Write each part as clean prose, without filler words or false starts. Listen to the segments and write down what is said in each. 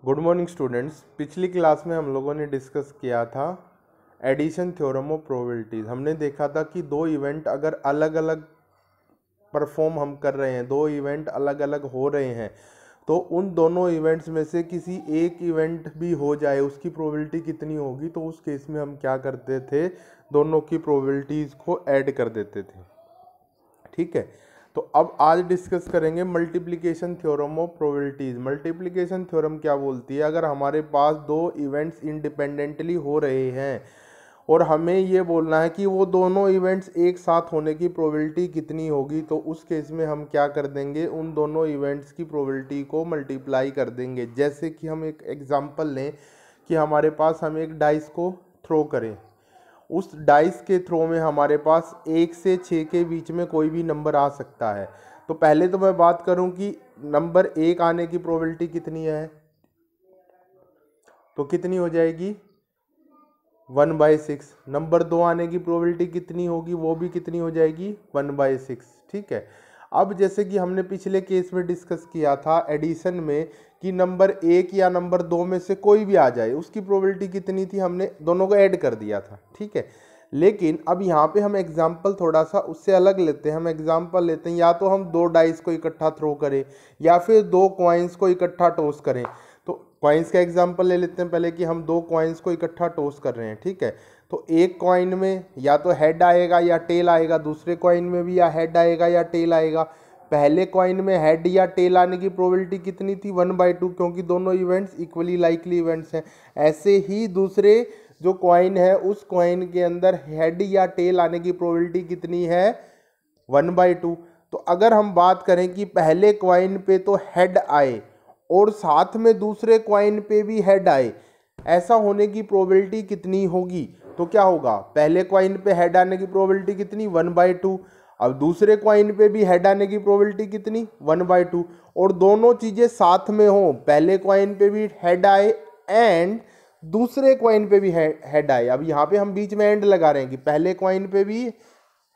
Good morning students. पिछली class में हम लोगों ने डिस्कस किया था एडिशन थ्योरम ऑफ प्रोबेबिलिटीज। हमने देखा था कि दो इवेंट अगर अलग अलग परफॉर्म हम कर रहे हैं, दो इवेंट अलग अलग हो रहे हैं, तो उन दोनों इवेंट्स में से किसी एक इवेंट भी हो जाए उसकी प्रोबेबिलिटी कितनी होगी। तो उस केस में हम क्या करते थे, दोनों की प्रोबेबिलिटीज को ऐड कर देते थे। ठीक है, तो अब आज डिस्कस करेंगे multiplication theorem of probabilities. Multiplication theorem क्या बोलती है, अगर हमारे पास दो इवेंट्स इंडिपेंडेंटली हो रहे हैं और हमें ये बोलना है कि वो दोनों इवेंट्स एक साथ होने की प्रोबेबिलिटी कितनी होगी, तो उस केस में हम क्या कर देंगे, उन दोनों इवेंट्स की प्रोबेबिलिटी को मल्टीप्लाई कर देंगे। जैसे कि हम एक एग्जांपल लें कि हमारे पास हम एक डाइस को थ्रो करें, उस डाइस के थ्रो में हमारे पास 1 से 6 के बीच में कोई भी नंबर आ सकता है। तो पहले तो मैं बात करूं कि नंबर 1 आने की प्रोबेबिलिटी कितनी है, तो कितनी हो जाएगी 1/6। नंबर 2 आने की प्रोबेबिलिटी कितनी होगी, वो भी कितनी हो जाएगी 1/6। ठीक है, अब जैसे कि हमने पिछले केस में डिस्कस किया था एडिशन में कि नंबर 1 या नंबर 2 में से कोई भी आ जाए, उसकी प्रोबेबिलिटी कितनी थी, हमने दोनों को ऐड कर दिया था। ठीक है, लेकिन अब यहाँ पे हम एग्जाम्पल थोड़ा सा उससे अलग लेते हैं। हम एग्जाम्पल लेते हैं, या तो हम दो डाइस को इकट्ठा थ्रो करें या फिर दो कॉइन्स को इकट्ठा टॉस करें। तो कॉइन्स का एग्जाम्पल ले लेते हैं पहले कि हम दो कॉइन्स को इकट्ठा टॉस कर रहे हैं। ठीक है, तो एक कॉइन में या तो हेड आएगा या टेल आएगा, दूसरे कॉइन में भी या हेड आएगा या टेल आएगा। पहले कॉइन में हेड या टेल आने की प्रोबेबिलिटी कितनी थी 1/2, क्योंकि दोनों इवेंट्स इक्वली लाइकली इवेंट्स हैं। ऐसे ही दूसरे जो कॉइन है उस कॉइन के अंदर हेड या टेल आने की प्रोबेबिलिटी कितनी है 1/2। तो अगर हम बात करें कि पहले कॉइन पे तो हेड आए और साथ में दूसरे कॉइन पे भी हेड आए, ऐसा होने की प्रोबेबिलिटी कितनी होगी, तो क्या होगा, पहले कॉइन पे हेड आने की प्रोबेबिलिटी कितनी 1/2, अब दूसरे कॉइन पे भी हेड आने की प्रोबेबिलिटी कितनी 1/2, और दोनों चीजें साथ में हो, पहले कॉइन पे भी हेड आए एंड दूसरे कॉइन पे भी हेड आए। अब यहाँ पे हम बीच में एंड लगा रहे हैं कि पहले कॉइन पे भी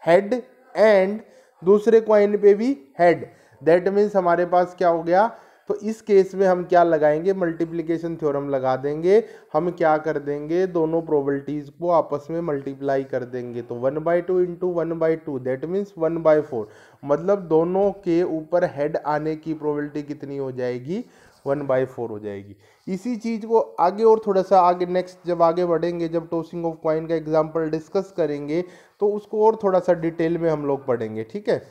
हेड एंड दूसरे कॉइन पे भी हेड, दैट मीन्स हमारे पास क्या हो गया। तो इस केस में हम क्या लगाएंगे, मल्टीप्लिकेशन थ्योरम लगा देंगे। हम क्या कर देंगे, दोनों प्रोबेबिलिटीज को आपस में मल्टीप्लाई कर देंगे। तो 1/2 इंटू 1/2 दैट मीन्स 1/4, मतलब दोनों के ऊपर हेड आने की प्रोबेबिलिटी कितनी हो जाएगी 1/4 हो जाएगी। इसी चीज को आगे और थोड़ा सा आगे नेक्स्ट जब आगे बढ़ेंगे, जब टॉसिंग ऑफ कॉइन का एग्जांपल डिस्कस करेंगे, तो उसको और थोड़ा सा डिटेल में हम लोग पढ़ेंगे। ठीक है,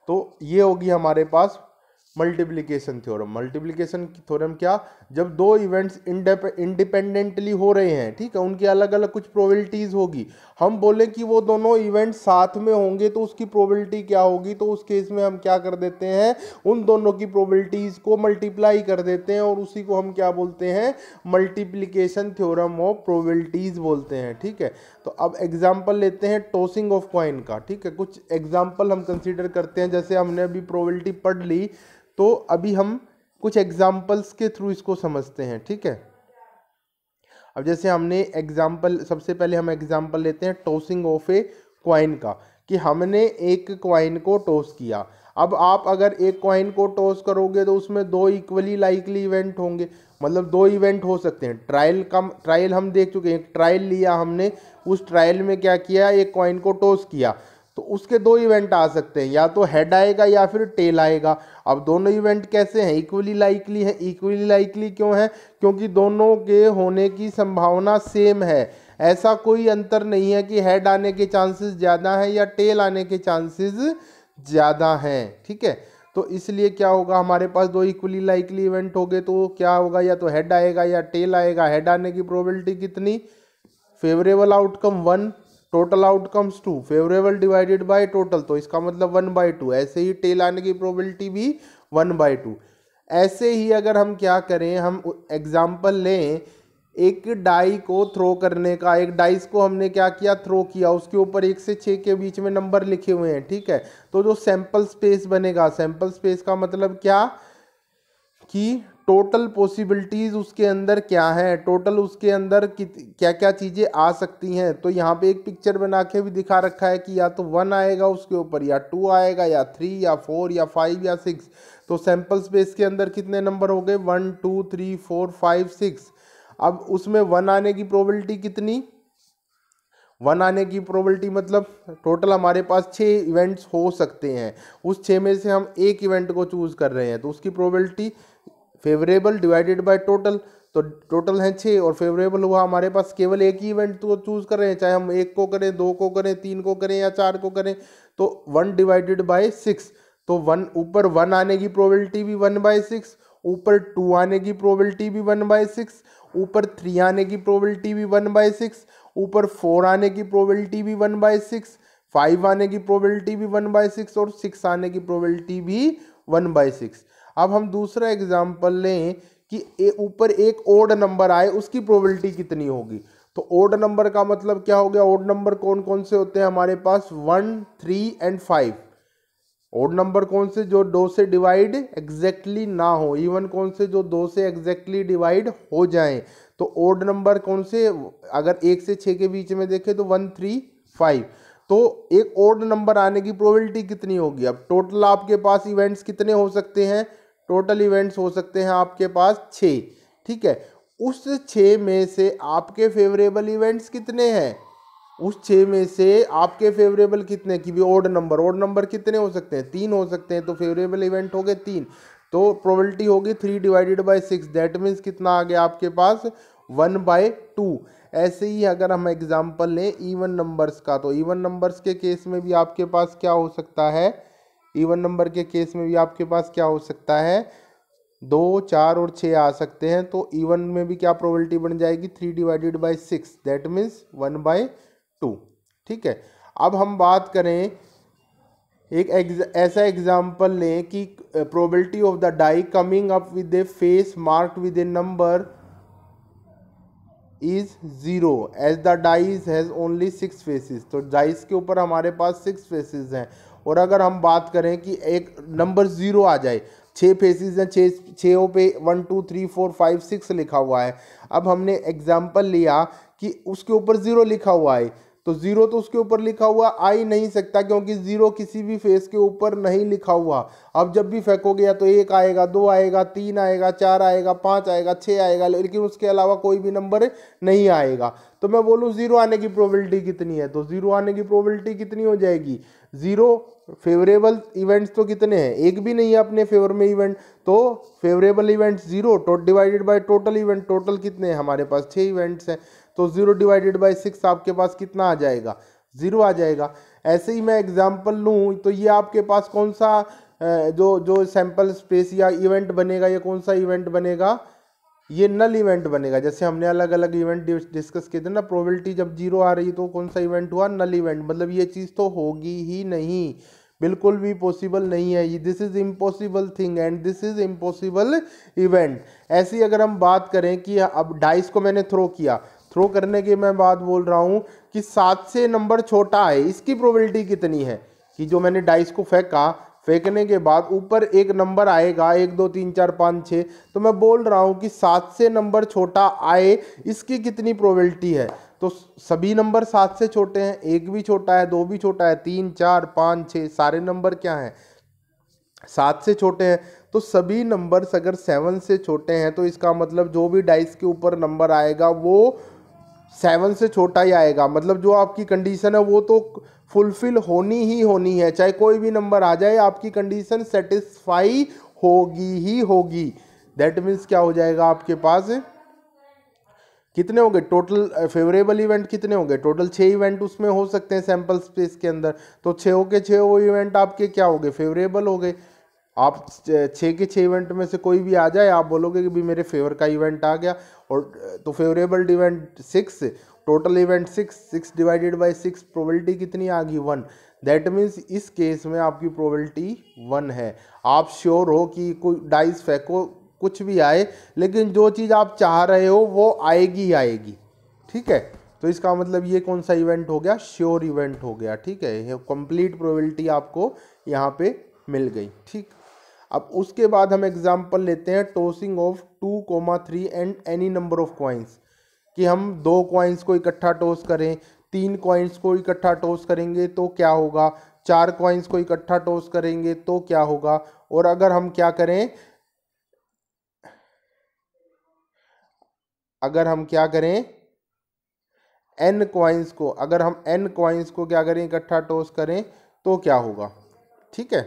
तो ये होगी हमारे पास मल्टीप्लिकेशन थ्योरम। मल्टीप्लिकेशन थ्योरम क्या, जब दो इवेंट्स इंडिपेंडेंटली हो रहे हैं, ठीक है, उनकी अलग अलग कुछ प्रोबेबिलिटीज होगी, हम बोले कि वो दोनों इवेंट्स साथ में होंगे तो उसकी प्रोबेबिलिटी क्या होगी। तो उस केस में हम क्या कर देते हैं, उन दोनों की प्रोबेबिलिटीज को मल्टीप्लाई कर देते हैं और उसी को हम क्या बोलते हैं, मल्टीप्लिकेशन थ्योरम ऑफ प्रोबेबिलिटीज बोलते हैं। ठीक है, तो अब एग्जाम्पल लेते हैं टॉसिंग ऑफ कॉइन का। ठीक है, कुछ एग्जाम्पल हम कंसीडर करते हैं, जैसे हमने अभी प्रोबेबिलिटी पढ़ ली, तो अभी हम कुछ एग्जाम्पल्स के थ्रू इसको समझते हैं। ठीक है, अब जैसे हमने एग्जाम्पल, सबसे पहले हम एग्जाम्पल लेते हैं टॉसिंग ऑफ ए कॉइन का, कि हमने एक कॉइन को टॉस किया। अब आप अगर एक कॉइन को टॉस करोगे तो उसमें दो इक्वली लाइकली इवेंट होंगे, मतलब दो इवेंट हो सकते हैं। ट्रायल हम देख चुके हैं, एक ट्रायल लिया हमने, उस ट्रायल में क्या किया, एक कॉइन को टॉस किया, तो उसके दो इवेंट आ सकते हैं, या तो हेड आएगा या फिर टेल आएगा। अब दोनों इवेंट कैसे हैं, इक्वली लाइकली है। इक्वली लाइकली क्यों है, क्योंकि दोनों के होने की संभावना सेम है। ऐसा कोई अंतर नहीं है कि हेड आने के चांसेस ज़्यादा हैं या टेल आने के चांसेस ज़्यादा हैं। ठीक है, तो इसलिए क्या होगा, हमारे पास दो इक्वली लाइकली इवेंट हो गए तो क्या होगा, या तो हेड आएगा या टेल आएगा। हेड आने की प्रोबेबिलिटी कितनी, favourable outcome 1, total outcomes 2, favourable divided by total, तो इसका मतलब 1/2। ऐसे ही टेल आने की प्रोबेबिलिटी भी 1/2। ऐसे ही अगर हम क्या करें, हम एग्जाम्पल लें एक डाई को थ्रो करने का। एक डाइस को हमने क्या किया, थ्रो किया, उसके ऊपर 1 से 6 के बीच में नंबर लिखे हुए हैं। ठीक है, तो जो सैंपल स्पेस बनेगा, सैंपल स्पेस का मतलब क्या कि टोटल पॉसिबिलिटीज उसके अंदर क्या है, टोटल उसके अंदर क्या क्या चीज़ें आ सकती हैं। तो यहाँ पे एक पिक्चर बना के भी दिखा रखा है कि या तो 1 आएगा उसके ऊपर, या 2 आएगा, या 3 या 4 या 5 या 6। तो सैंपल स्पेस के अंदर कितने नंबर हो गए, 1 2 3 4 5 6। अब उसमें 1 आने की प्रोबेबिलिटी कितनी, 1 आने की प्रोबेबिलिटी मतलब टोटल हमारे पास 6 इवेंट्स हो सकते हैं, उस 6 में से हम एक इवेंट को चूज़ कर रहे हैं, तो उसकी probability favourable divided by total. तो टोटल है 6 और फेवरेबल हुआ हमारे पास केवल एक ही इवेंट तो चूज़ कर रहे हैं, चाहे हम 1 को करें, 2 को करें, 3 को करें या 4 को करें। तो 1 डिवाइडेड बाय 6, तो 1 ऊपर 1 आने की प्रोबेबिलिटी भी 1/6, ऊपर 2 आने की प्रोबेबिलिटी भी 1/6, ऊपर 3 आने की प्रोबेबिलिटी भी 1/6, ऊपर 4 आने की प्रोबेबिलिटी भी 1/6, 5 आने की प्रोबेबिलिटी भी 1/6 और 6 आने की प्रोबेबिलिटी भी 1/6। अब हम दूसरा एग्जाम्पल लें कि ऊपर एक ओड नंबर आए, उसकी प्रोबेबिलिटी कितनी होगी। तो ओड नंबर का मतलब क्या हो गया, ओड नंबर कौन कौन से होते हैं हमारे पास, 1 3 एंड 5। ओड नंबर कौन से, जो 2 से डिवाइड एग्जैक्टली ना हो, इवन कौन से जो 2 से एग्जैक्टली डिवाइड हो जाएं। तो ओड नंबर कौन से, अगर 1 से 6 के बीच में देखें तो 1 3 5। तो एक ओड नंबर आने की प्रोबेबिलिटी कितनी होगी। अब टोटल आपके पास इवेंट्स कितने हो सकते हैं, टोटल इवेंट्स हो सकते हैं आपके पास 6, ठीक है। उस 6 में से आपके फेवरेबल इवेंट्स कितने हैं, उस 6 में से आपके फेवरेबल कितने की भी ओड नंबर कितने हो सकते हैं, 3 हो सकते हैं। तो फेवरेबल इवेंट हो गए 3, तो प्रोबेबिलिटी होगी 3 डिवाइडेड बाय 6, दैट मीन्स कितना आ गया आपके पास 1/2। ऐसे ही अगर हम एग्जांपल लें इवन नंबर्स का, तो इवन नंबर्स के केस में भी आपके पास क्या हो सकता है, इवन नंबर के केस में भी आपके पास क्या हो सकता है, 2 4 और 6 आ सकते हैं। तो इवन में भी क्या प्रोबेबिलिटी बन जाएगी, 3 डिवाइडेड बाई 6, दैट मीन्स 1/2, ठीक है। अब हम बात करें एक ऐसा एग्जाम्पल लें कि probability of the die coming up with a face marked with a number is 0 as the dice has only 6 faces. तो डाइस के ऊपर हमारे पास 6 फेसेस हैं, और अगर हम बात करें कि एक नंबर 0 आ जाए, 6 फेसेस हैं, 6 पे 1 2 3 4 5 6 लिखा हुआ है। अब हमने एग्जाम्पल लिया कि उसके ऊपर 0 लिखा हुआ है, तो 0 तो उसके ऊपर लिखा हुआ आ ही नहीं सकता, क्योंकि 0 किसी भी फेस के ऊपर नहीं लिखा हुआ। अब जब भी फेंकोगे या तो 1 आएगा, 2 आएगा, 3 आएगा, 4 आएगा, 5 आएगा, 6 आएगा, लेकिन उसके अलावा कोई भी नंबर नहीं आएगा। तो मैं बोलूँ 0 आने की प्रोबेबिलिटी कितनी है, तो 0 आने की प्रोबेबिलिटी कितनी हो जाएगी, 0। फेवरेबल इवेंट्स तो कितने हैं, एक भी नहीं है अपने फेवर में इवेंट, तो favourable events 0 divided by total event, total कितने हैं हमारे पास 6 इवेंट्स हैं, तो 0 डिवाइडेड बाय 6 आपके पास कितना आ जाएगा, 0 आ जाएगा। ऐसे ही मैं एग्जांपल लूँ तो ये आपके पास कौन सा जो सैंपल स्पेस या इवेंट बनेगा, ये कौन सा इवेंट बनेगा, ये नल इवेंट बनेगा। जैसे हमने अलग अलग इवेंट डिस्कस किए थे ना, प्रोबेबिलिटी जब 0 आ रही है तो कौन सा इवेंट हुआ, नल इवेंट। मतलब ये चीज़ तो होगी ही नहीं, बिल्कुल भी पॉसिबल नहीं है, this is impossible thing and this is impossible event. ऐसी अगर हम बात करें कि अब डाइस को मैंने थ्रो किया, थ्रो करने की मैं बात बोल रहा हूँ कि 7 से नंबर छोटा है, इसकी प्रोबेबिलिटी कितनी है कि जो मैंने डाइस को फेंका, फेंकने के बाद ऊपर एक नंबर आएगा 1 2 3 4 5 6, तो मैं बोल रहा हूँ कि 7 से नंबर छोटा आए, इसकी कितनी प्रोबेबिलिटी है। तो सभी नंबर 7 से छोटे हैं, 1 भी छोटा है, 2 भी छोटा है, 3 4 5 6 सारे नंबर क्या हैं, 7 से छोटे हैं। तो सभी नंबर्स अगर 7 से छोटे हैं तो इसका मतलब जो भी डाइस के ऊपर नंबर आएगा वो 7 से छोटा ही आएगा। मतलब जो आपकी कंडीशन है वो तो फुलफिल होनी ही होनी है, चाहे कोई भी नंबर आ जाए आपकी कंडीशन सेटिस्फाई होगी ही होगी। दैट मीन्स क्या हो जाएगा आपके पास, कितने हो गए टोटल फेवरेबल इवेंट, कितने हो गए टोटल 6 इवेंट उसमें हो सकते हैं सैंपल स्पेस के अंदर। तो 6 के 6 इवेंट आपके क्या हो गए, फेवरेबल हो गए। आप 6 के 6 इवेंट में से कोई भी आ जाए, आप बोलोगे कि भी मेरे फेवर का इवेंट आ गया, और तो favourable event 6, total event 6 divided by 6, probability कितनी आ गई 1। दैट मीन्स इस केस में आपकी प्रोबेबिलिटी 1 है। आप श्योर हो कि कोई डाइस फेंको कुछ भी आए, लेकिन जो चीज़ आप चाह रहे हो वो आएगी ही आएगी, ठीक है। तो इसका मतलब ये कौन सा इवेंट हो गया, श्योर इवेंट हो गया, ठीक है। ये कंप्लीट प्रोबेबिलिटी आपको यहाँ पे मिल गई, ठीक। अब उसके बाद हम एग्जाम्पल लेते हैं tossing of 2, 3 and any number of coins, कि हम 2 कॉइन्स को इकट्ठा टॉस करें, 3 कॉइन्स को इकट्ठा टॉस करेंगे तो क्या होगा, 4 कॉइन्स को इकट्ठा टॉस करेंगे तो क्या होगा। और अगर हम क्या करें, अगर हम क्या करें n कॉइन्स को, अगर हम n कॉइन्स को क्या करें इकट्ठा टॉस करें तो क्या होगा। ठीक है,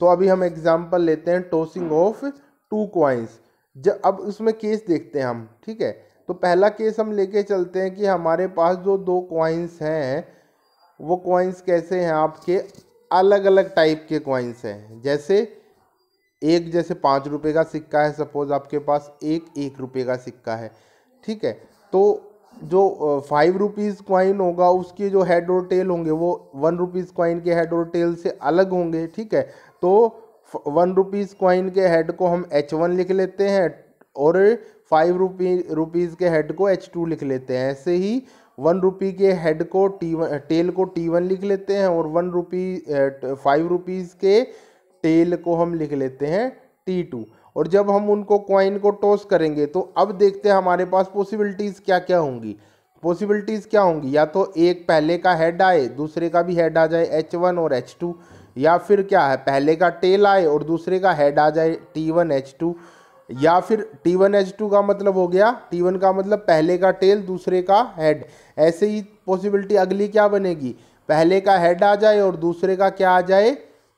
तो अभी हम एग्जाम्पल लेते हैं टॉसिंग ऑफ 2 कॉइन्स। जब अब उसमें केस देखते हैं हम, ठीक है। तो पहला केस हम लेके चलते हैं कि हमारे पास जो 2 कॉइन्स हैं वो कॉइन्स कैसे हैं, आपके अलग अलग टाइप के कॉइन्स हैं। जैसे एक, जैसे 5 रुपये का सिक्का है, सपोज आपके पास एक 1 रुपये का सिक्का है, ठीक है। तो जो 5 रुपीज़ कॉइन होगा उसके जो हेड और टेल होंगे वो 1 रुपीज़ कॉइन के हेड और टेल से अलग होंगे, ठीक है। तो 1 रुपीज़ कॉइन के हेड को हम H1 लिख लेते हैं और 5 रुपीज़ के हेड को H2 लिख लेते हैं। ऐसे ही 1 रुपये के हेड को T1, टेल को T1 लिख लेते हैं और 5 रुपीज़ के टेल को हम लिख लेते हैं T2। और जब हम उनको कॉइन को टॉस करेंगे तो अब देखते हैं हमारे पास पॉसिबिलिटीज़ क्या क्या होंगी। पॉसिबिलिटीज़ क्या होंगी, या तो एक पहले का हेड आए दूसरे का भी हेड आ जाए H1 और H2, या फिर क्या है पहले का टेल आए और दूसरे का हेड आ जाए T1 H2, या फिर T1 H2 का मतलब हो गया, T1 का मतलब पहले का टेल दूसरे का हेड। ऐसे ही पॉसिबिलिटी अगली क्या बनेगी, पहले का हेड आ जाए और दूसरे का क्या आ जाए,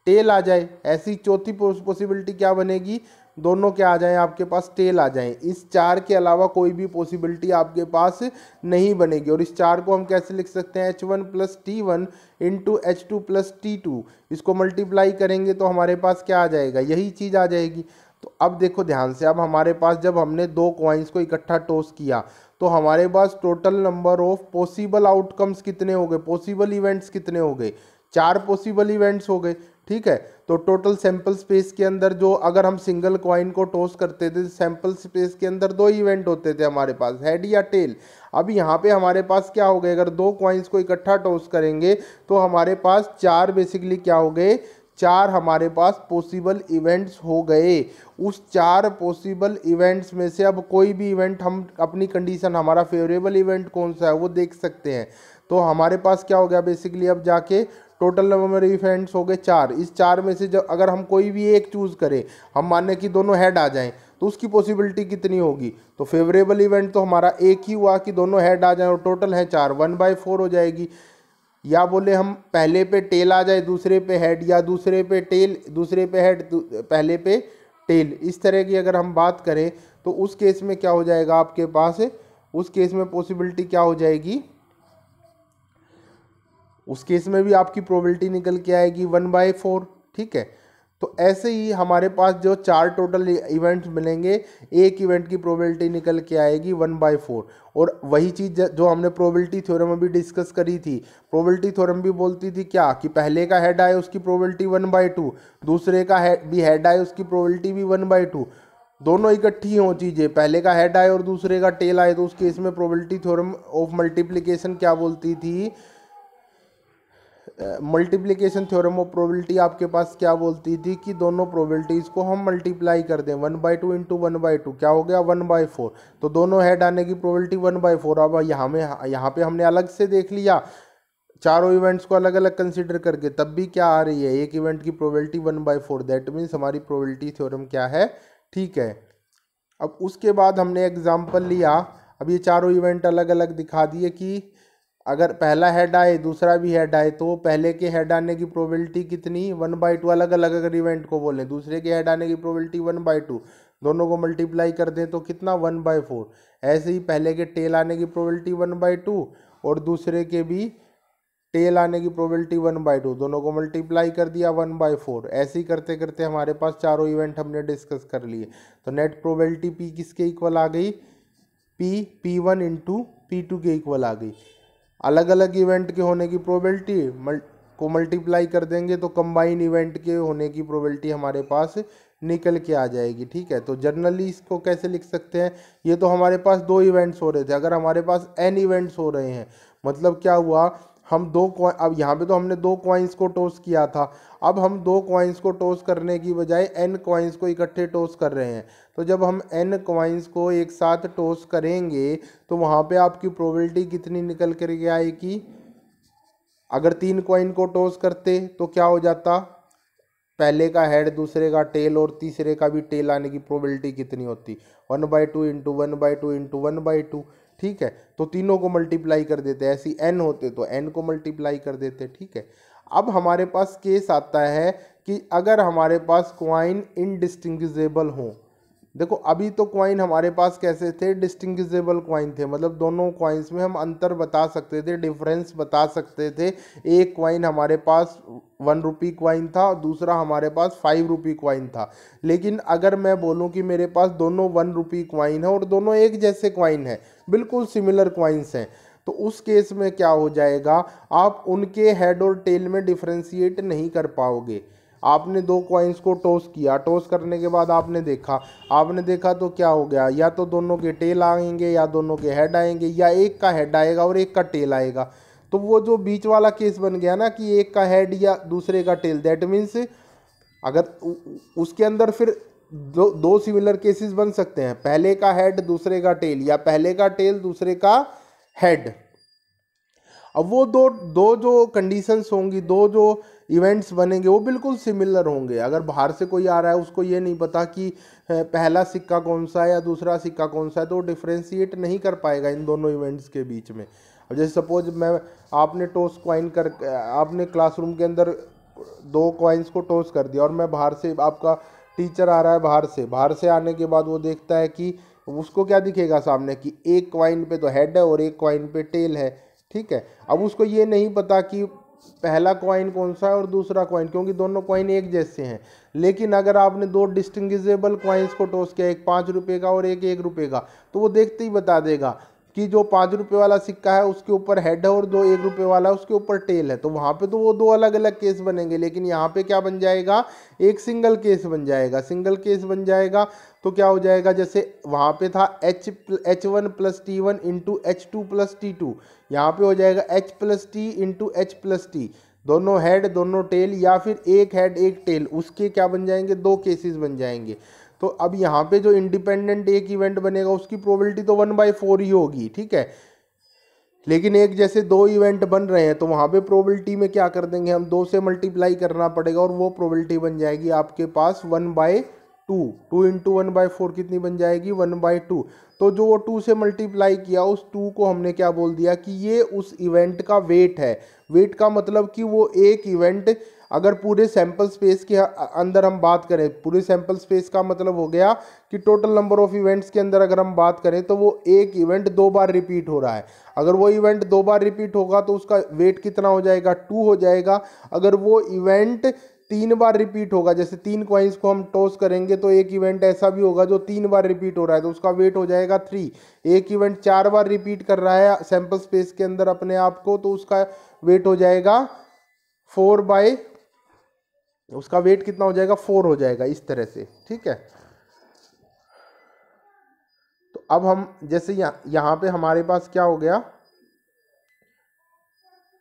टेल आ जाए। ऐसी चौथी पॉसिबिलिटी क्या बनेगी, दोनों क्या आ जाएं आपके पास, टेल आ जाएं। इस 4 के अलावा कोई भी पॉसिबिलिटी आपके पास नहीं बनेगी। और इस 4 को हम कैसे लिख सकते हैं, H1 plus T1 into H2 plus T2। इसको मल्टीप्लाई करेंगे तो हमारे पास क्या आ जाएगा, यही चीज़ आ जाएगी। तो अब देखो ध्यान से, अब हमारे पास जब हमने 2 कॉइन्स को इकट्ठा टॉस किया तो हमारे पास total number of possible outcomes कितने हो गए, पॉसिबल इवेंट्स कितने हो गए, 4 पॉसिबल इवेंट्स हो गए, ठीक है। तो टोटल सैंपल स्पेस के अंदर जो, अगर हम सिंगल कॉइन को टॉस करते थे सैंपल स्पेस के अंदर 2 इवेंट होते थे हमारे पास, हेड या टेल। अब यहाँ पे हमारे पास क्या हो गए, अगर 2 कॉइन्स को इकट्ठा टॉस करेंगे तो हमारे पास 4 बेसिकली क्या हो गए, 4 हमारे पास पॉसिबल इवेंट्स हो गए। उस 4 पॉसिबल इवेंट्स में से अब कोई भी इवेंट हम अपनी कंडीशन, हमारा फेवरेबल इवेंट कौन सा है वो देख सकते हैं। तो हमारे पास क्या हो गया बेसिकली, अब जाके टोटल नंबर इवेंट्स हो गए 4। इस 4 में से जब अगर हम कोई भी एक चूज़ करें, हम माने कि दोनों हेड आ जाएं, तो उसकी पॉसिबिलिटी कितनी होगी, तो फेवरेबल इवेंट तो हमारा एक ही हुआ कि दोनों हेड आ जाएं और टोटल है 4, 1/4 हो जाएगी। या बोले हम पहले पे टेल आ जाए दूसरे पे हेड, या दूसरे पे टेल दूसरे पे हेड पहले पे टेल, इस तरह की अगर हम बात करें तो उस केस में क्या हो जाएगा आपके पास, उस केस में पॉसिबिलिटी क्या हो जाएगी, उस केस में भी आपकी प्रोबेबिलिटी निकल के आएगी 1/4, ठीक है। तो ऐसे ही हमारे पास जो 4 टोटल इवेंट्स मिलेंगे, एक इवेंट की प्रोबेबिलिटी निकल के आएगी 1/4। और वही चीज़ जो हमने प्रोबेबिलिटी थ्योरम में भी डिस्कस करी थी, प्रोबेबिलिटी थ्योरम भी बोलती थी क्या, कि पहले का हेड आए उसकी प्रोबेबिलिटी 1/2, दूसरे का भी हेड आए उसकी प्रोबेबिलिटी भी 1/2, दोनों इकट्ठी हों चीज़ें, पहले का हेड आए और दूसरे का टेल आए, तो उस केस में प्रोबेबिलिटी थ्योरम ऑफ मल्टीप्लिकेशन क्या बोलती थी, मल्टीप्लिकेशन थ्योरम ऑफ प्रोबेबिलिटी आपके पास क्या बोलती थी कि दोनों प्रोबेबिलिटीज़ को हम मल्टीप्लाई कर दें, 1/2 इंटू 1/2 क्या हो गया 1/4। तो दोनों हेड आने की प्रोबेबिलिटी 1/4। अब यहाँ पे हमने अलग से देख लिया चारों इवेंट्स को अलग अलग कंसिडर करके, तब भी क्या आ रही है, एक इवेंट की प्रोबेबिलिटी 1/4। दैट मीन्स हमारी प्रोबेबिलिटी थ्योरम क्या है, ठीक है। अब उसके बाद हमने एग्जाम्पल लिया, अब ये चारों इवेंट अलग अलग दिखा दिए कि अगर पहला हेड आए दूसरा भी हेड आए तो पहले के हेड आने की प्रोबेबिलिटी कितनी, 1/2 अलग अलग अगर इवेंट को बोलें, दूसरे के हेड आने की प्रोबेबिलिटी 1/2, दोनों को मल्टीप्लाई कर दें तो कितना 1/4। ऐसे ही पहले के टेल आने की प्रोबेबिलिटी 1/2 और दूसरे के भी टेल आने की प्रोबेबिलिटी 1/2, दोनों को मल्टीप्लाई कर दिया 1/4। ऐसे ही करते करते हमारे पास चारों इवेंट हमने डिस्कस कर लिए। तो नेट प्रोबेबिलिटी पी किसके इक्वल आ गई, P1 इंटू P2 के इक्वल आ गई। अलग अलग इवेंट के होने की प्रोबेबिलिटी को मल्टीप्लाई कर देंगे तो कंबाइन इवेंट के होने की प्रोबेबिलिटी हमारे पास निकल के आ जाएगी। ठीक है, तो जनरली इसको कैसे लिख सकते हैं, ये तो हमारे पास 2 इवेंट्स हो रहे थे, अगर हमारे पास n इवेंट्स हो रहे हैं मतलब क्या हुआ, हम अब यहाँ पे तो हमने 2 कॉइन्स को टॉस किया था, अब हम 2 कॉइन्स को टॉस करने की बजाय n कॉइन्स को इकट्ठे टॉस कर रहे हैं। तो जब हम n कॉइन्स को एक साथ टॉस करेंगे तो वहाँ पे आपकी प्रोबेबिलिटी कितनी निकल कर के आएगी, अगर 3 कॉइन को टॉस करते तो क्या हो जाता, पहले का हेड, दूसरे का टेल और तीसरे का भी टेल आने की प्रोबेबिलिटी कितनी होती, 1/2 इंटू 1/2 इंटू 1/2। ठीक है, तो तीनों को मल्टीप्लाई कर देते, ऐसी n होते तो n को मल्टीप्लाई कर देते। ठीक है, अब हमारे पास केस आता है कि अगर हमारे पास कॉइन इनडिस्टिंग्विजेबल हो, देखो अभी तो कॉइन हमारे पास कैसे थे, डिस्टिंग्विजेबल कॉइन थे, मतलब दोनों कॉइन्स में हम अंतर बता सकते थे, डिफरेंस बता सकते थे। एक कॉइन हमारे पास 1 रुपी कॉइन था और दूसरा हमारे पास 5 रुपी कॉइन था। लेकिन अगर मैं बोलूं कि मेरे पास दोनों 1 रुपी कॉइन है और दोनों एक जैसे कॉइन है, बिल्कुल सिमिलर कॉइन्स हैं, तो उस केस में क्या हो जाएगा, आप उनके हेड और टेल में डिफ्रेंशिएट नहीं कर पाओगे। आपने 2 कॉइन्स को टॉस किया, टॉस करने के बाद आपने देखा तो क्या हो गया, या तो दोनों के टेल आएंगे या दोनों के हेड आएंगे, या एक का हेड आएगा और एक का टेल आएगा। तो वो जो बीच वाला केस बन गया ना कि एक का हेड या दूसरे का टेल, दैट मीन्स अगर उसके अंदर फिर दो सिमिलर केसेस बन सकते हैं, पहले का हेड दूसरे का टेल, या पहले का टेल दूसरे का हेड। अब वो दो जो कंडीशंस होंगी, दो जो इवेंट्स बनेंगे वो बिल्कुल सिमिलर होंगे। अगर बाहर से कोई आ रहा है, उसको ये नहीं पता कि पहला सिक्का कौन सा है या दूसरा सिक्का कौन सा है, तो वो डिफ्रेंशिएट नहीं कर पाएगा इन दोनों इवेंट्स के बीच में। अब जैसे सपोज आपने टॉस कॉइन आपने क्लासरूम के अंदर 2 कॉइन्स को टॉस कर दिया और मैं बाहर से, आपका टीचर आ रहा है बाहर से आने के बाद वो देखता है कि उसको क्या दिखेगा सामने कि एक कॉइन पे तो हेड है और एक कॉइन पे टेल है। ठीक है, अब उसको ये नहीं पता कि पहला कॉइन कौन सा है और दूसरा कॉइन, क्योंकि दोनों कॉइन एक जैसे हैं। लेकिन अगर आपने 2 डिस्टिंग्विजेबल कॉइन्स को टॉस किया, एक 5 रुपये का और एक 1 रुपये का, तो वो देखते ही बता देगा कि जो 5 रुपये वाला सिक्का है उसके ऊपर हेड है और जो 1 रुपये वाला है उसके ऊपर टेल है। तो वहाँ पे तो वो 2 अलग अलग केस बनेंगे, लेकिन यहाँ पे क्या बन जाएगा, एक सिंगल केस बन जाएगा। तो क्या हो जाएगा, जैसे वहाँ पे था H1 plus T1 into H2 plus T2, यहाँ पे हो जाएगा H plus T into H plus T, दोनों हेड दोनों टेल, या फिर एक हेड एक टेल, उसके क्या बन जाएंगे, 2 केसेस बन जाएंगे। तो अब यहाँ पे जो इंडिपेंडेंट एक इवेंट बनेगा उसकी प्रोबेबिलिटी तो 1/4 ही होगी। ठीक है, लेकिन एक जैसे 2 इवेंट बन रहे हैं तो वहाँ पे प्रोबेबिलिटी में क्या कर देंगे, हम 2 से मल्टीप्लाई करना पड़ेगा और वो प्रोबेबिलिटी बन जाएगी आपके पास 1/2। 2 इंटू 1/4 कितनी बन जाएगी, 1/2। तो जो वो 2 से मल्टीप्लाई किया, उस 2 को हमने क्या बोल दिया कि ये उस इवेंट का वेट है। वेट का मतलब कि वो एक इवेंट, अगर पूरे सैंपल स्पेस के अंदर हम बात करें, पूरे सैंपल स्पेस का मतलब हो गया कि टोटल नंबर ऑफ इवेंट्स के अंदर अगर हम बात करें तो वो एक इवेंट 2 बार रिपीट हो रहा है। अगर वो इवेंट 2 बार रिपीट होगा तो उसका वेट कितना हो जाएगा, 2 हो जाएगा। अगर वो इवेंट 3 बार रिपीट होगा, जैसे 3 कॉइन्स को हम टॉस करेंगे तो एक इवेंट ऐसा भी होगा जो 3 बार रिपीट हो रहा है, तो उसका वेट हो जाएगा 3। एक इवेंट 4 बार रिपीट कर रहा है सैंपल स्पेस के अंदर अपने आप को, तो उसका वेट हो जाएगा 4 उसका वेट कितना हो जाएगा, 4 हो जाएगा, इस तरह से। ठीक है, तो अब हम जैसे यहाँ पे हमारे पास क्या हो गया,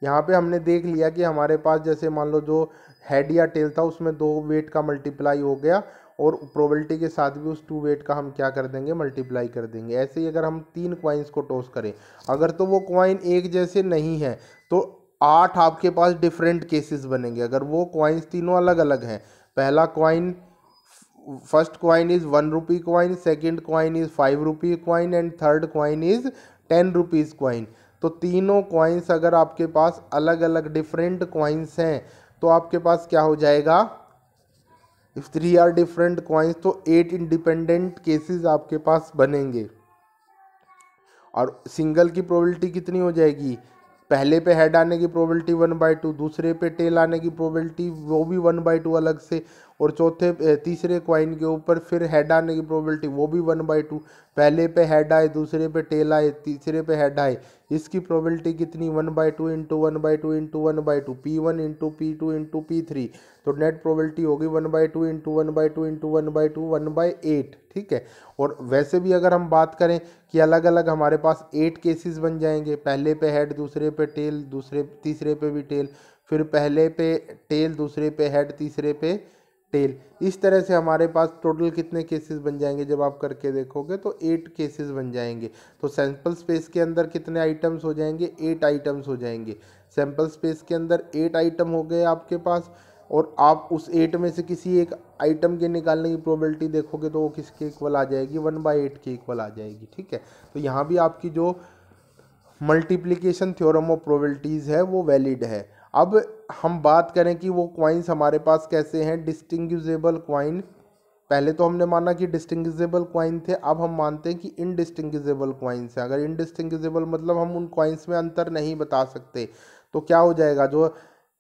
यहाँ पे हमने देख लिया कि हमारे पास जैसे मान लो जो हेड या टेल था उसमें 2 वेट का मल्टीप्लाई हो गया और प्रोबेबिलिटी के साथ भी उस 2 वेट का हम क्या कर देंगे, मल्टीप्लाई कर देंगे। ऐसे ही अगर हम 3 कॉइन्स को टॉस करें, अगर तो वो कॉइन एक जैसे नहीं है तो 8 आपके पास डिफरेंट केसेस बनेंगे। अगर वो कॉइन्स तीनों अलग अलग हैं, पहला coin, first coin is 1 rupee coin, second coin is 5 rupee coin and third coin is 10 rupees coin, तो तीनों कॉइन्स अगर आपके पास अलग अलग डिफरेंट कॉइन्स हैं तो आपके पास क्या हो जाएगा, इफ 3 आर डिफरेंट कॉइन्स तो 8 इंडिपेंडेंट केसेस आपके पास बनेंगे। और सिंगल की प्रोबेबिलिटी कितनी हो जाएगी, पहले पे हेड आने की प्रोबेबिलिटी 1/2, दूसरे पे टेल आने की प्रोबेबिलिटी वो भी 1/2 अलग से, और तीसरे कॉइन के ऊपर फिर हेड आने की प्रोबेबिलिटी वो भी 1/2। पहले पे हेड आए, दूसरे पे टेल आए, तीसरे पे हेड आए, इसकी प्रोबेबिलिटी कितनी 1/2 into 1/2 into 1/2 P1 into P2 into P3। तो नेट प्रोबेबिलिटी होगी 1/2 इंटू 1/2 इंटू 1/2 1/8। ठीक है। और वैसे भी अगर हम बात करें कि अलग अलग हमारे पास 8 केसेस बन जाएंगे, पहले पे हेड, दूसरे पे टेल, तीसरे पे भी टेल, फिर पहले पे टेल, दूसरे पे हेड, तीसरे पे टेल। इस तरह से हमारे पास टोटल कितने केसेस बन जाएंगे जब आप करके देखोगे तो 8 केसेस बन जाएंगे। तो सैंपल स्पेस के अंदर कितने आइटम्स हो जाएंगे, 8 आइटम्स हो जाएंगे। सैंपल स्पेस के अंदर 8 आइटम हो गए आपके पास, और आप उस 8 में से किसी एक आइटम के निकालने की प्रोबेबिलिटी देखोगे तो वो किसके इक्वल आ जाएगी, 1/8 के इक्वल आ जाएगी। ठीक है। तो यहाँ भी आपकी जो मल्टीप्लिकेशन थ्योरम ऑफ प्रोबेबिलिटीज़ है वो वैलिड है। अब हम बात करें कि वो क्वाइंस हमारे पास कैसे हैं, डिस्टिंग्विजेबल क्वाइन। पहले तो हमने माना कि डिस्टिंग्विजेबल क्वाइन थे, अब हम मानते हैं कि इनडिस्टिंग्विजेबल क्वाइंस हैं। अगर इनडिस्टिंग्विजेबल मतलब हम उन क्वाइंस में अंतर नहीं बता सकते, तो क्या हो जाएगा, जो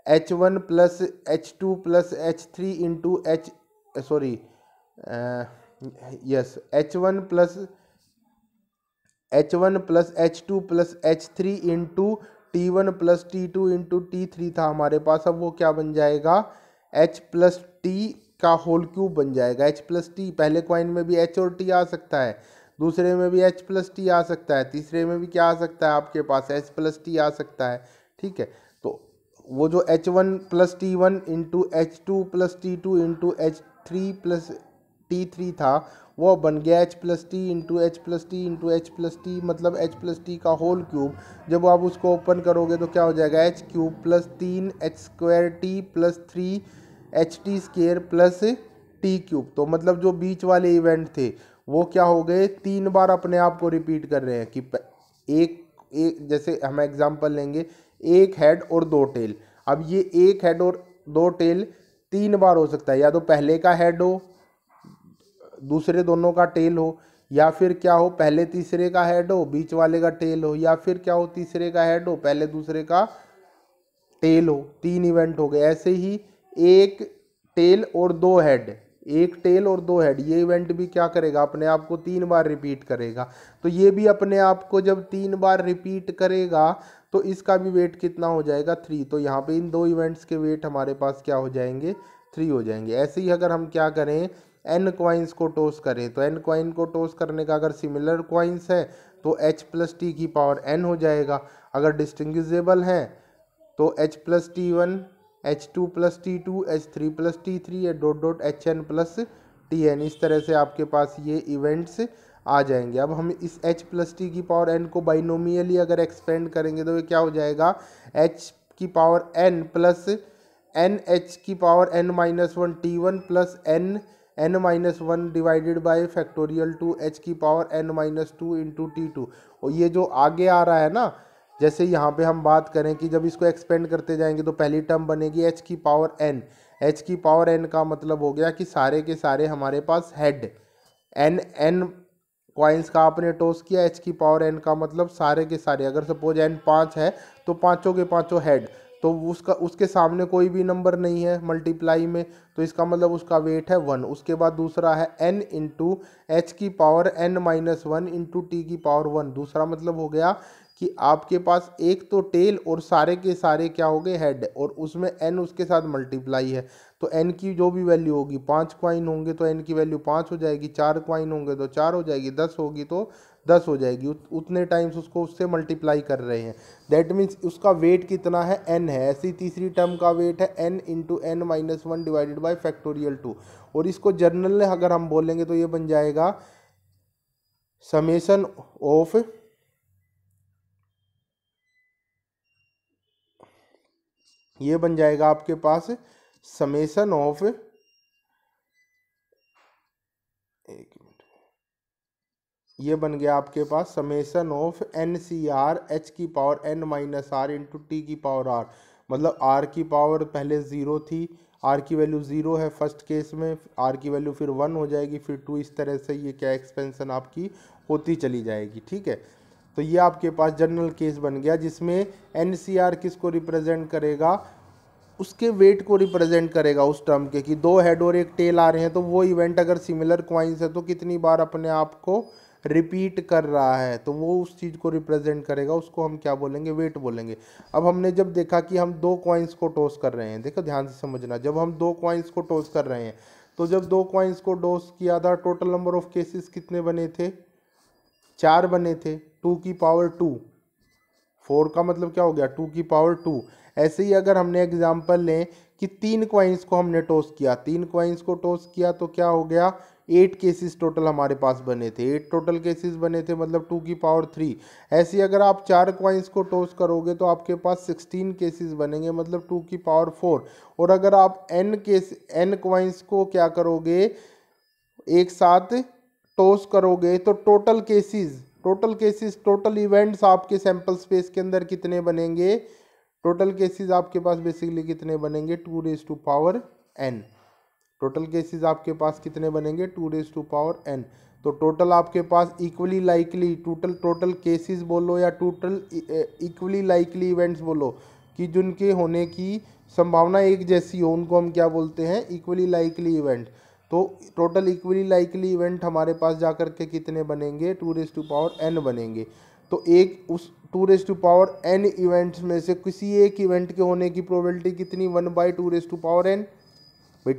H1 plus H2 plus H3 into H1 plus H2 plus H3 into T1 plus T2 into T3 था हमारे पास। अब वो क्या बन जाएगा, H प्लस T का होल क्यूब बन जाएगा। H प्लस T, पहले क्वाइन में भी H और T आ सकता है, दूसरे में भी H प्लस T आ सकता है, तीसरे में भी क्या आ सकता है आपके पास, H प्लस T आ सकता है। ठीक है। तो वो जो H1 plus T1 into H2 plus T2 into H3 plus T3 था, वो बन गया H plus T into H plus T into H plus T, मतलब H प्लस टी का होल क्यूब। जब आप उसको ओपन करोगे तो क्या हो जाएगा, H cube plus 3H² T plus 3HT square plus T cube. तो मतलब जो बीच वाले इवेंट थे वो क्या हो गए, 3 बार अपने आप को रिपीट कर रहे हैं कि एक जैसे हम एग्जांपल लेंगे, एक हेड और 2 टेल। अब ये एक हेड और 2 टेल 3 बार हो सकता है, या तो पहले का हेड हो, दूसरे दोनों का टेल हो, या फिर क्या हो, पहले तीसरे का हेड हो, बीच वाले का टेल हो, या फिर क्या हो, तीसरे का हेड हो, पहले दूसरे का टेल हो। 3 इवेंट हो गए। ऐसे ही एक टेल और 2 हेड, एक टेल और 2 हेड, ये इवेंट भी क्या करेगा, अपने आप को 3 बार रिपीट करेगा। तो ये भी अपने आप को जब 3 बार रिपीट करेगा तो इसका भी वेट कितना हो जाएगा, 3। तो यहाँ पे इन 2 इवेंट्स के वेट हमारे पास क्या हो जाएंगे, 3 हो जाएंगे। ऐसे ही अगर हम क्या करें, n क्वाइंस को टॉस करें, तो n क्वाइन को टॉस करने का अगर सिमिलर क्वाइंस है तो h प्लस टी की पावर n हो जाएगा। अगर डिस्टिंग्विजेबल है तो h plus T1, H2 plus T2, H3 plus T3 या dot dot HN plus TN। इस तरह से आपके पास ये इवेंट्स आ जाएंगे। अब हम इस h प्लस टी की पावर n को बाइनोमियली अगर एक्सपेंड करेंगे तो ये क्या हो जाएगा, h की power n plus n h की power n-1 T1 plus n-1 divided by factorial 2 h की पावर n-2 इंटू T2। और ये जो आगे आ रहा है ना, जैसे यहाँ पे हम बात करें कि जब इसको एक्सपेंड करते जाएंगे तो पहली टर्म बनेगी h की पावर n। h की पावर n का मतलब हो गया कि सारे के सारे हमारे पास हेड, n क्वाइंस का आपने टॉस किया, h की पावर n का मतलब सारे के सारे, अगर सपोज n 5 है तो पाँचों के पाँचों हेड, तो उसके सामने कोई भी नंबर नहीं है मल्टीप्लाई में, तो इसका मतलब उसका वेट है 1। उसके बाद दूसरा है n इंटू एच की पावर n-1 इंटू टी की पावर 1। दूसरा मतलब हो गया कि आपके पास एक तो टेल और सारे के सारे क्या हो गए, हेड, और उसमें n उसके साथ मल्टीप्लाई है। तो n की जो भी वैल्यू होगी, 5 क्वाइन होंगे तो n की वैल्यू 5 हो जाएगी, 4 क्वाइन होंगे तो 4 हो जाएगी, 10 होगी तो 10 हो जाएगी। उतने टाइम्स उसको उससे मल्टीप्लाई कर रहे हैं। दैट मीन्स उसका वेट कितना है, n है। ऐसी तीसरी टर्म का वेट है n into n-1 divided by factorial 2। और इसको जनरल में अगर हम बोलेंगे तो ये बन जाएगा समेशन ऑफ आपके पास समेशन ऑफ, ये बन गया आपके पास समेशन ऑफ NCR h की पावर n-r इंटू टी की पावर r। मतलब r की पावर पहले 0 थी, r की वैल्यू 0 है फर्स्ट केस में, r की वैल्यू फिर 1 हो जाएगी, फिर 2, इस तरह से ये क्या एक्सपेंशन आपकी होती चली जाएगी। ठीक है। तो ये आपके पास जनरल केस बन गया जिसमें NCR किसको रिप्रेजेंट करेगा, उसके वेट को रिप्रेजेंट करेगा उस टर्म के, कि 2 हेड और 1 टेल आ रहे हैं तो वो इवेंट अगर सिमिलर क्वाइंस है तो कितनी बार अपने आप को रिपीट कर रहा है, तो वो उस चीज़ को रिप्रेजेंट करेगा, उसको हम क्या बोलेंगे, वेट बोलेंगे। अब हमने जब देखा कि हम 2 कॉइन्स को टॉस कर रहे हैं, देखो ध्यान से समझना, जब हम 2 कॉइन्स को टॉस कर रहे हैं तो जब 2 कॉइन्स को टॉस किया था टोटल नंबर ऑफ केसेस कितने बने थे, 4 बने थे, 2 की पावर 2, 4 का मतलब क्या हो गया 2 की पावर 2। ऐसे ही अगर हमने एग्जांपल लें कि 3 कॉइन्स को हमने टॉस किया, 3 कॉइन्स को टॉस किया तो क्या हो गया, 8 केसेस टोटल हमारे पास बने थे, 8 टोटल केसेस बने थे मतलब 2 की पावर 3। ऐसे ही अगर आप 4 कॉइन्स को टॉस करोगे तो आपके पास 16 केसेस बनेंगे मतलब 2 की पावर 4। और अगर आप n कॉइन्स को क्या करोगे, एक साथ टॉस करोगे तो टोटल इवेंट्स आपके सैंपल स्पेस के अंदर कितने बनेंगे, टोटल केसेस आपके पास बेसिकली कितने बनेंगे, 2 raise to power n। Total cases आपके पास कितने बनेंगे, 2 रेज टू पावर n। तो टोटल आपके पास इक्वली लाइकली टोटल केसेस बोलो या टोटल इक्वली लाइकली इवेंट्स बोलो कि जिनके होने की संभावना एक जैसी हो, उनको हम क्या बोलते हैं, इक्वली लाइकली इवेंट। तो टोटल इक्वली लाइकली इवेंट हमारे पास जाकर के कितने बनेंगे, 2 रेज टू पावर n बनेंगे। तो एक उस 2 raise to power n events में से किसी एक इवेंट के होने की प्रोबेबिलिटी कितनी, 1/2 रेज टू पावर n। भाई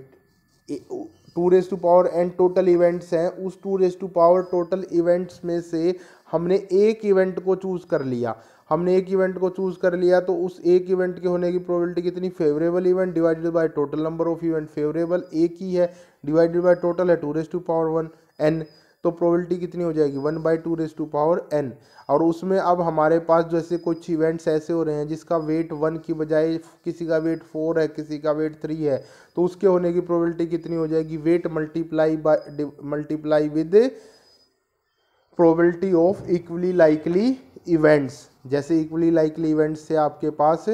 2 raise to power n total events हैं, उस 2 raise to power total events में से हमने एक इवेंट को चूज कर लिया, तो उस एक इवेंट के होने की प्रोबेबिलिटी कितनी, favourable event divided by total number of event, favourable एक ही है डिवाइडेड बाय टोटल है 2 रेज टू पावर 1 n, तो प्रोबेबिलिटी कितनी हो जाएगी, 1/2 रेज टू पावर n। और उसमें अब हमारे पास जैसे कुछ इवेंट्स ऐसे हो रहे हैं जिसका वेट 1 की बजाय किसी का वेट 4 है, किसी का वेट 3 है, तो उसके होने की प्रोबेबिलिटी कितनी हो जाएगी, weight multiply with probability of equally likely events. जैसे इक्वली लाइकली इवेंट्स से आपके पास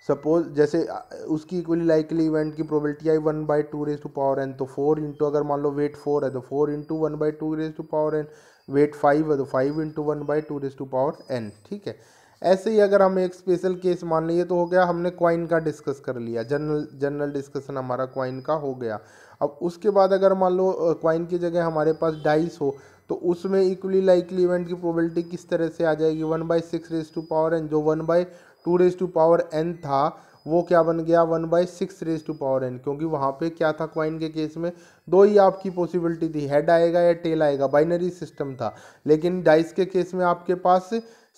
सपोज जैसे उसकी इक्वली लाइकली इवेंट की प्रोबेबिलिटी आई 1/2 रेज टू पावर n, तो 4 इंटू, अगर मान लो वेट 4 है तो 4 into 1/2 raise to power n, weight 5 है तो 5 into 1/2 raise to power n। ठीक है, ऐसे ही अगर हम एक स्पेशल केस मान लीजिए तो हो गया, हमने क्वाइन का डिस्कस कर लिया, जनरल डिस्कशन हमारा क्वाइन का हो गया। अब उसके बाद अगर मान लो क्वाइन की जगह हमारे पास डाइस हो तो उसमें इक्वली लाइकली इवेंट की प्रोबेबिलिटी किस तरह से आ जाएगी, 1/6 रेज टू पावर n, जो 1/2 रेज टू पावर n था वो क्या बन गया, 1/6 रेज टू पावर n, क्योंकि वहाँ पे क्या था, क्वाइन के केस में 2 ही आपकी पॉसिबिलिटी थी, हेड आएगा या टेल आएगा, बाइनरी सिस्टम था। लेकिन डाइस के केस में आपके पास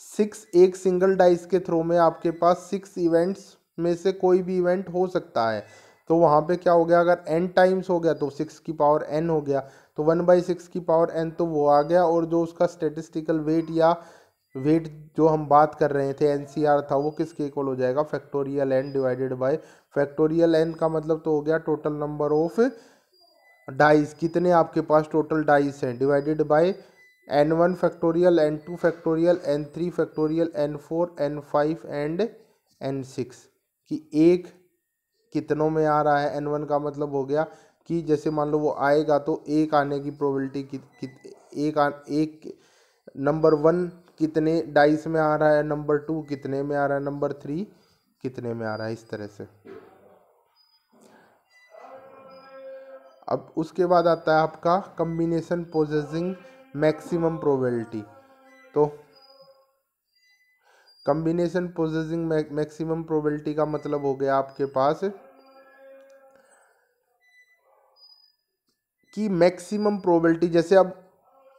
6, एक सिंगल डाइस के थ्रो में आपके पास 6 इवेंट्स में से कोई भी इवेंट हो सकता है। तो वहाँ पे क्या हो गया, अगर n टाइम्स हो गया तो 6 की पावर n हो गया, तो 1/6 की पावर n तो वो आ गया। और जो उसका स्टेटिस्टिकल वेट या वेट जो हम बात कर रहे थे एनसीआर था, वो किसके इक्वल हो जाएगा, factorial n divided by factorial n का मतलब तो हो गया टोटल नंबर ऑफ डाइस, कितने आपके पास टोटल डाइस हैं, divided by n1 factorial, n2 factorial, n3 factorial, n4 n5 and n6 कि एक कितनों में आ रहा है। n1 का मतलब हो गया कि जैसे मान लो वो आएगा तो एक आने की प्रोबेबिलिटी एक नंबर 1 कितने डाइस में आ रहा है, नंबर 2 कितने में आ रहा है, नंबर 3 कितने में आ रहा है, इस तरह से। अब उसके बाद आता है आपका कम्बिनेशन पोजेसिंग मैक्सिमम प्रोबेबिलिटी। तो कम्बिनेशन पोजेसिंग मैक्सिमम प्रोबेबिलिटी का मतलब हो गया आपके पास कि मैक्सिमम प्रोबेबिलिटी, जैसे अब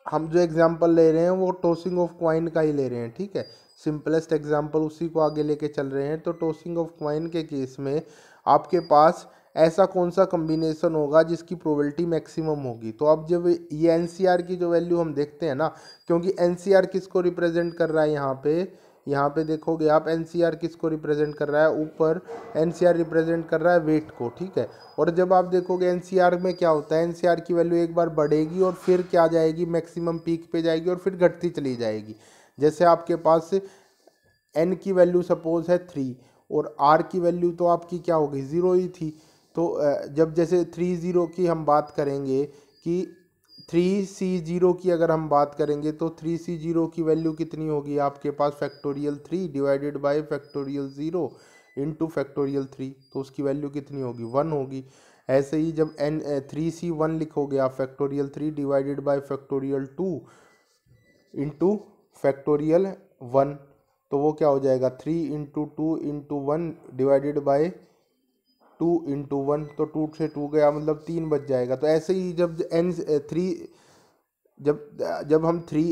हम जो एग्जांपल ले रहे हैं वो टॉसिंग ऑफ क्वाइन का ही ले रहे हैं, ठीक है, सिंपलेस्ट एग्जांपल उसी को आगे लेके चल रहे हैं। तो टॉसिंग ऑफ क्वाइन के केस में आपके पास ऐसा कौन सा कम्बिनेशन होगा जिसकी प्रोबेबिलिटी मैक्सिमम होगी। तो अब जब ये एनसीआर की जो वैल्यू हम देखते हैं ना, क्योंकि एनसीआर किसको रिप्रेजेंट कर रहा है, यहाँ पे देखोगे आप एनसीआर किसको रिप्रेजेंट कर रहा है, ऊपर एनसीआर रिप्रेजेंट कर रहा है वेट को, ठीक है। और जब आप देखोगे एनसीआर में क्या होता है, एनसीआर की वैल्यू एक बार बढ़ेगी और फिर क्या जाएगी, मैक्सिमम पीक पे जाएगी और फिर घटती चली जाएगी। जैसे आपके पास एन की वैल्यू सपोज है 3 और आर की वैल्यू तो आपकी क्या होगी, 0 ही थी। तो जब जैसे 30 की हम बात करेंगे कि 3C0 की अगर हम बात करेंगे तो 3C0 की वैल्यू कितनी होगी आपके पास, factorial 3 divided by factorial 0 into factorial 3, तो उसकी वैल्यू कितनी होगी 1 होगी। ऐसे ही जब n 3c1 लिखोगे आप factorial 3 divided by factorial 2 into factorial 1, तो वो क्या हो जाएगा 3 into 2 into 1 divided by 2 into 1, तो 2 से 2 गया मतलब 3 बच जाएगा। तो ऐसे ही जब n 3 जब हम 3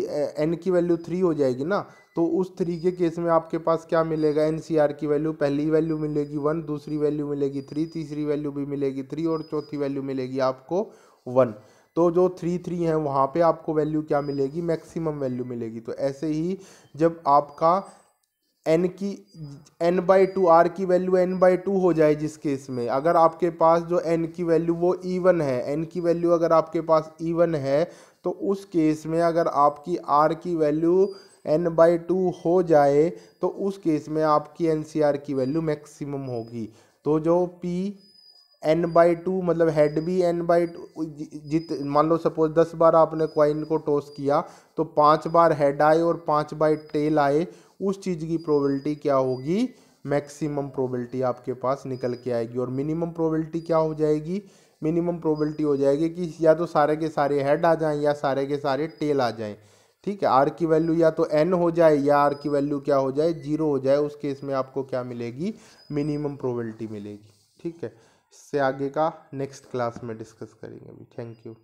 n की वैल्यू 3 हो जाएगी ना, तो उस 3 के केस में आपके पास क्या मिलेगा, NCR की वैल्यू, पहली वैल्यू मिलेगी 1, दूसरी वैल्यू मिलेगी 3, तीसरी वैल्यू भी मिलेगी 3 और चौथी वैल्यू मिलेगी आपको 1। तो जो 3 3 है वहाँ पे आपको वैल्यू क्या मिलेगी, मैक्सिमम वैल्यू मिलेगी। तो ऐसे ही जब आपका n/2 r की वैल्यू n/2 हो जाए, जिस केस में अगर आपके पास जो n की वैल्यू वो इवन है, n की वैल्यू अगर आपके पास इवन है, तो उस केस में अगर आपकी r की वैल्यू n/2 हो जाए, तो उस केस में आपकी NCR की वैल्यू मैक्सिमम होगी। तो जो p n/2 मतलब हेड भी n/2, जित मान लो सपोज 10 बार आपने कॉइन को टॉस किया, तो 5 बार हेड आए और 5 बार टेल आए, उस चीज़ की प्रोबेबिलिटी क्या होगी, मैक्सिमम प्रोबेबिलिटी आपके पास निकल के आएगी। और मिनिमम प्रोबेबिलिटी क्या हो जाएगी, मिनिमम प्रोबेबिलिटी हो जाएगी कि या तो सारे के सारे हेड आ जाएं या सारे के सारे टेल आ जाएं। ठीक है, आर की वैल्यू या तो n हो जाए या आर की वैल्यू क्या हो जाए 0 हो जाए, उस केस में आपको क्या मिलेगी, मिनिमम प्रोबेबिलिटी मिलेगी। ठीक है, इससे आगे का नेक्स्ट क्लास में डिस्कस करेंगे अभी। Thank you.